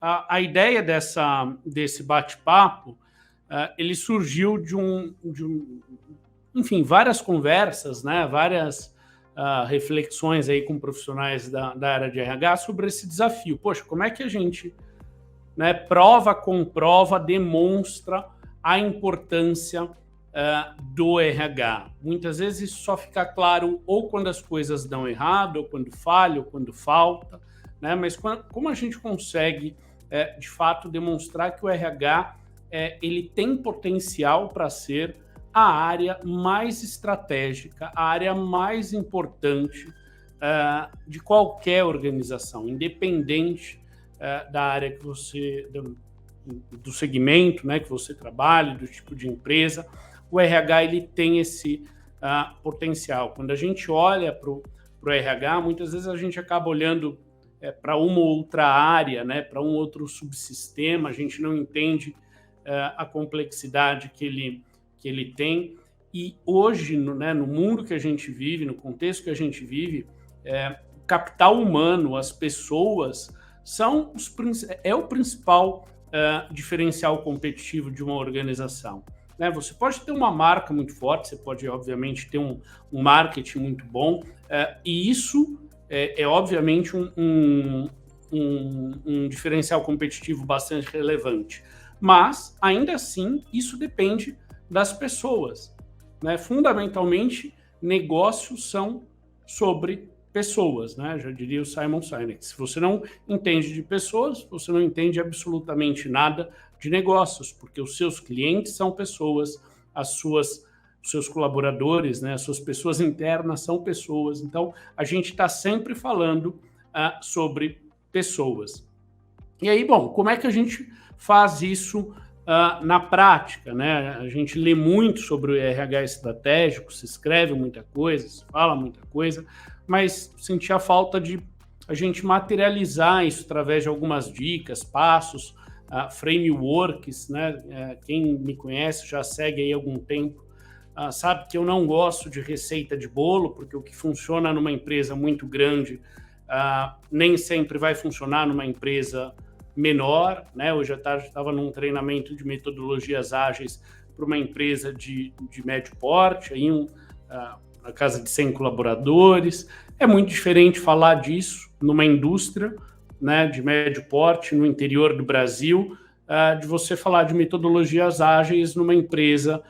a ideia desse bate-papo, ele surgiu enfim, várias conversas, né, várias reflexões aí com profissionais da área de RH sobre esse desafio. Poxa, como é que a gente, né, prova, comprova, demonstra a importância do RH? Muitas vezes isso só fica claro ou quando as coisas dão errado, ou quando falha, ou quando falta, né? Mas como a gente consegue, de fato, demonstrar que o RH ele tem potencial para ser a área mais estratégica, a área mais importante de qualquer organização, independente da área que você, do segmento, né, que você trabalha, do tipo de empresa, o RH ele tem esse potencial. Quando a gente olha para o RH, muitas vezes a gente acaba olhando para uma outra área, né, para um outro subsistema, a gente não entende a complexidade que ele tem. E hoje, no mundo que a gente vive, no contexto que a gente vive, o capital humano, as pessoas, é o principal diferencial competitivo de uma organização. Né? Você pode ter uma marca muito forte, você pode, obviamente, ter um marketing muito bom, e isso é obviamente, um diferencial competitivo bastante relevante. Mas, ainda assim, isso depende das pessoas. Né? Fundamentalmente, negócios são sobre pessoas, né? Já diria o Simon Sinek. Se você não entende de pessoas, você não entende absolutamente nada de negócios, porque os seus clientes são pessoas, os seus colaboradores, né? As suas pessoas internas são pessoas. Então, a gente está sempre falando sobre pessoas. E aí, bom, como é que a gente faz isso na prática, né? A gente lê muito sobre o RH estratégico, se escreve muita coisa, se fala muita coisa, mas senti a falta de a gente materializar isso através de algumas dicas, passos, frameworks, né? Quem me conhece já segue aí há algum tempo, sabe que eu não gosto de receita de bolo, porque o que funciona numa empresa muito grande nem sempre vai funcionar numa empresa menor, né? Hoje à tarde estava num treinamento de metodologias ágeis para uma empresa de médio porte, aí na casa de 100 colaboradores. É muito diferente falar disso numa indústria, né, de médio porte no interior do Brasil, de você falar de metodologias ágeis numa empresa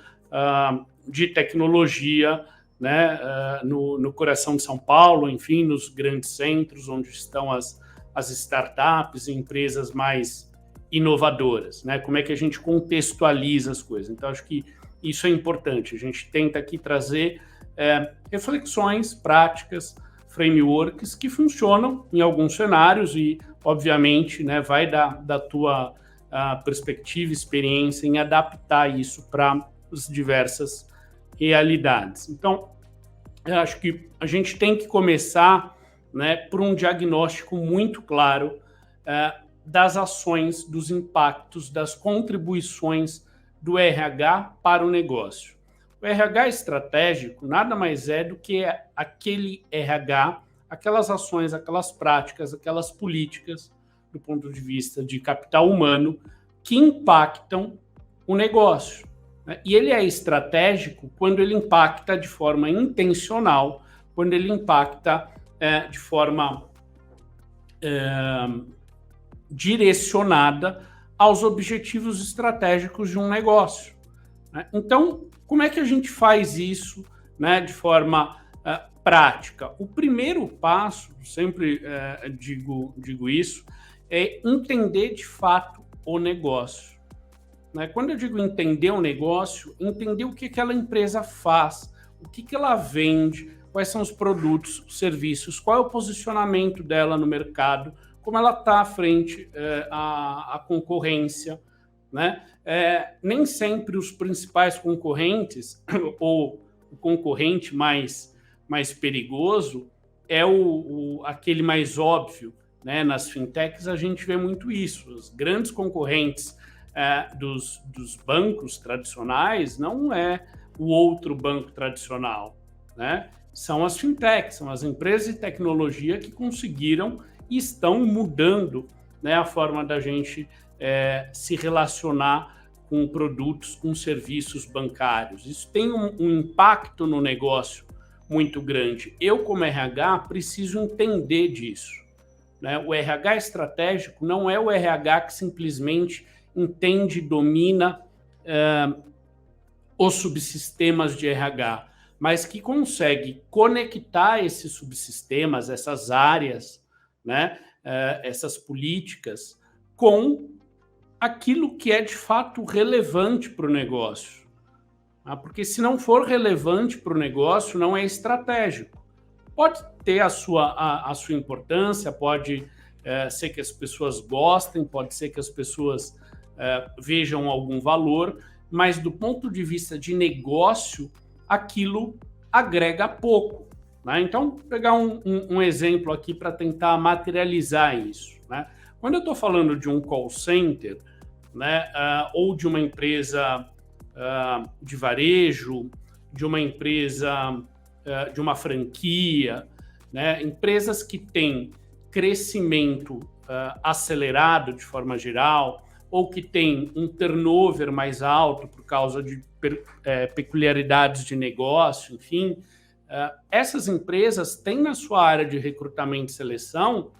de tecnologia, né, no coração de São Paulo, enfim, nos grandes centros onde estão as startups e empresas mais inovadoras, né? Como é que a gente contextualiza as coisas? Então, acho que isso é importante. A gente tenta aqui trazer reflexões, práticas, frameworks que funcionam em alguns cenários e, obviamente, né, vai da tua perspectiva, experiência em adaptar isso para as diversas realidades. Então, eu acho que a gente tem que começar, né, por um diagnóstico muito claro das ações, dos impactos, das contribuições do RH para o negócio. O RH estratégico nada mais é do que aquele RH, aquelas ações, aquelas práticas, aquelas políticas, do ponto de vista de capital humano, que impactam o negócio. Né? E ele é estratégico quando ele impacta de forma intencional, quando ele impacta de forma direcionada aos objetivos estratégicos de um negócio. Né? Então, como é que a gente faz isso, né, de forma prática? O primeiro passo, sempre digo isso, é entender de fato o negócio. Né? Quando eu digo entender o negócio, entender o que aquela empresa faz, o que ela vende, quais são os produtos, os serviços, qual é o posicionamento dela no mercado, como ela está frente à concorrência. Né? Nem sempre os principais concorrentes, ou o concorrente mais perigoso, é aquele mais óbvio. Né? Nas fintechs a gente vê muito isso. Os grandes concorrentes dos bancos tradicionais não é o outro banco tradicional. Né? São as fintechs, são as empresas de tecnologia que conseguiram e estão mudando né, a forma da gente se relacionar com produtos, com serviços bancários. Isso tem um impacto no negócio muito grande. Eu, como RH, preciso entender disso, né? O RH estratégico não é o RH que simplesmente entende, domina os subsistemas de RH, mas que consegue conectar esses subsistemas, essas áreas, né, essas políticas, com aquilo que é de fato relevante para o negócio. Porque se não for relevante para o negócio, não é estratégico. Pode ter a sua importância, pode ser que as pessoas gostem, pode ser que as pessoas vejam algum valor, mas do ponto de vista de negócio, aquilo agrega pouco, né? Então, vou pegar um exemplo aqui para tentar materializar isso, né? Quando eu estou falando de um call center, né, ou de uma empresa de varejo, de uma empresa, de uma franquia, né, empresas que têm crescimento acelerado de forma geral, ou que têm um turnover mais alto por causa de peculiaridades de negócio, enfim, essas empresas têm na sua área de recrutamento e seleção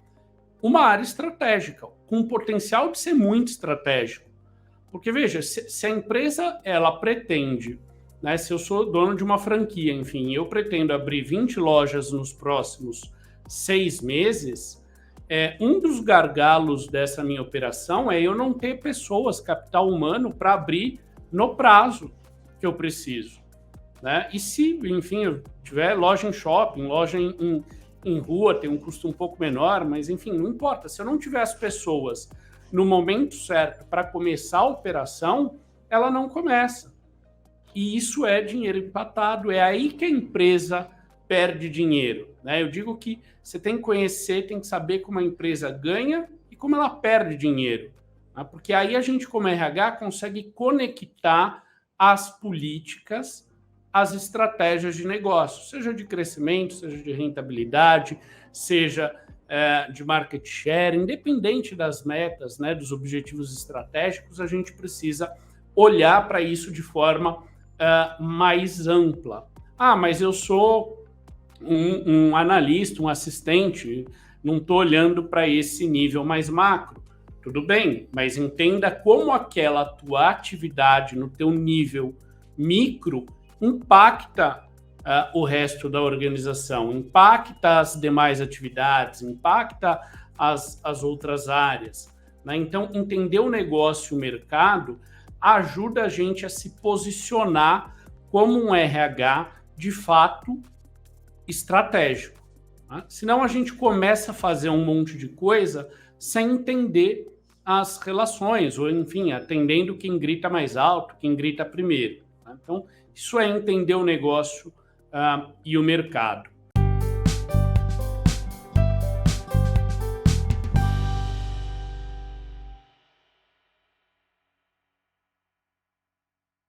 uma área estratégica, com potencial de ser muito estratégico. Porque, veja, se a empresa ela pretende, né, se eu sou dono de uma franquia, enfim, eu pretendo abrir 20 lojas nos próximos 6 meses, um dos gargalos dessa minha operação é eu não ter pessoas, capital humano, para abrir no prazo que eu preciso, né? E se, enfim, eu tiver loja em shopping, loja em rua, tem um custo um pouco menor, mas, enfim, não importa. Se eu não tiver as pessoas no momento certo para começar a operação, ela não começa. E isso é dinheiro empatado, é aí que a empresa perde dinheiro, né? Eu digo que você tem que conhecer, tem que saber como a empresa ganha e como ela perde dinheiro, né? Porque aí a gente, como RH, consegue conectar as políticas, as estratégias de negócio, seja de crescimento, seja de rentabilidade, seja de market share, independente das metas, né, dos objetivos estratégicos, a gente precisa olhar para isso de forma mais ampla. Mas eu sou um analista, um assistente, não estou olhando para esse nível mais macro. Tudo bem, mas entenda como aquela tua atividade no teu nível micro impacta o resto da organização, impacta as demais atividades, impacta as outras áreas, né? Então, entender o negócio e o mercado ajuda a gente a se posicionar como um RH de fato estratégico, né? Senão a gente começa a fazer um monte de coisa sem entender as relações, ou enfim, atendendo quem grita mais alto, quem grita primeiro, né? Então, isso é entender o negócio e o mercado.